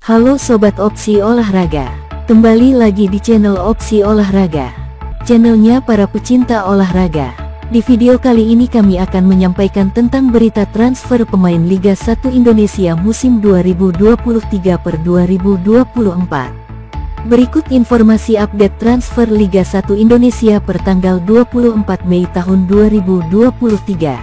Halo Sobat Opsi Olahraga, kembali lagi di channel Opsi Olahraga, channelnya para pecinta olahraga. Di video kali ini kami akan menyampaikan tentang berita transfer pemain Liga 1 Indonesia musim 2023/2024. Berikut informasi update transfer Liga 1 Indonesia per tanggal 24 Mei tahun 2023.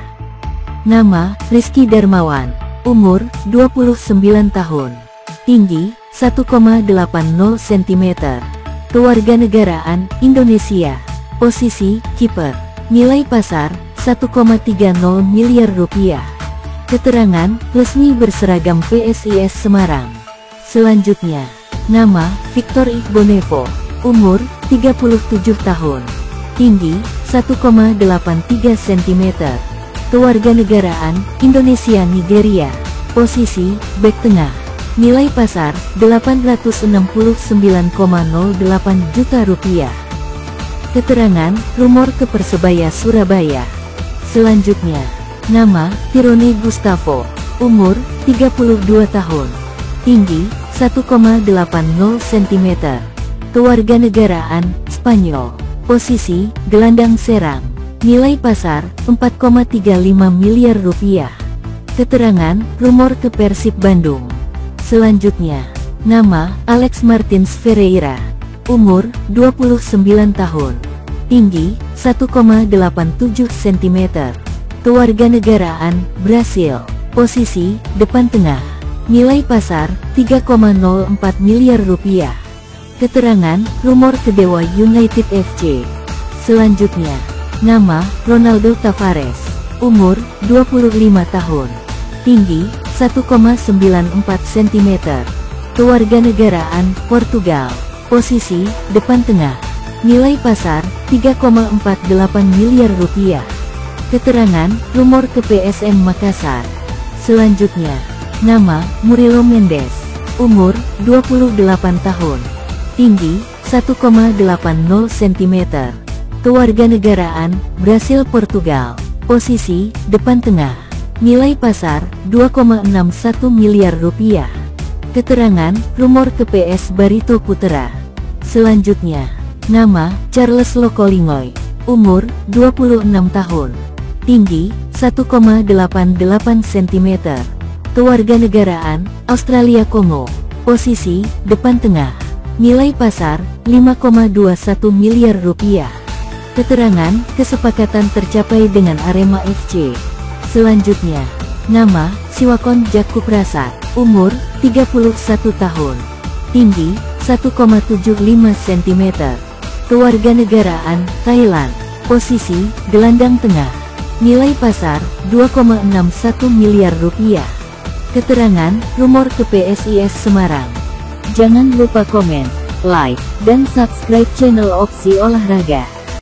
Nama, Rizky Darmawan. Umur, 29 tahun. Tinggi, 1,80 cm. Kewarganegaraan, Indonesia. Posisi, kiper. Nilai pasar, 1,30 miliar rupiah. Keterangan, resmi berseragam PSIS Semarang. Selanjutnya, nama, Victor Igbonevo. Umur, 37 tahun. Tinggi, 1,83 cm. Kewarganegaraan, Indonesia Nigeria. Posisi, bek tengah. Nilai pasar, 869,08 juta rupiah. Keterangan, rumor ke Persebaya Surabaya. Selanjutnya, nama, Tirone Gustavo. Umur, 32 tahun. Tinggi, 1,80 cm. Kewarganegaraan, Spanyol. Posisi, gelandang serang. Nilai pasar, 4,35 miliar rupiah. Keterangan, rumor ke Persib Bandung. Selanjutnya, nama, Alex Martins Ferreira. Umur, 29 tahun. Tinggi, 1,87 cm. Kewarganegaraan, Brasil. Posisi, depan tengah. Nilai pasar, 3,04 miliar rupiah. Keterangan, rumor ke Dewa United FC. Selanjutnya, nama, Ronaldo Tavares. Umur, 25 tahun. Tinggi, 1,94 cm. Kewarganegaraan, Portugal. Posisi, depan tengah. Nilai pasar, 3,48 miliar rupiah. Keterangan, rumor ke PSM Makassar. Selanjutnya, nama, Murilo Mendes. Umur, 28 tahun. Tinggi, 1,80 cm. Kewarganegaraan, Brasil Portugal. Posisi, depan tengah. Nilai pasar, 2,61 miliar rupiah. Keterangan, rumor ke PS Barito Putra. Selanjutnya, nama, Charles Lokolingoy. Umur, 26 tahun. Tinggi, 1,88 cm. Kewarganegaraan, Australia Kongo. Posisi, depan tengah. Nilai pasar, 5,21 miliar rupiah. Keterangan, kesepakatan tercapai dengan Arema FC. Selanjutnya, nama, Siwakon Jakub Prasad. Umur, 31 tahun. Tinggi, 1,75 cm. Kewarganegaraan, Thailand. Posisi, gelandang tengah. Nilai pasar, 2,61 miliar rupiah. Keterangan, rumor ke PSIS Semarang. Jangan lupa komen, like, dan subscribe channel Opsi Olahraga.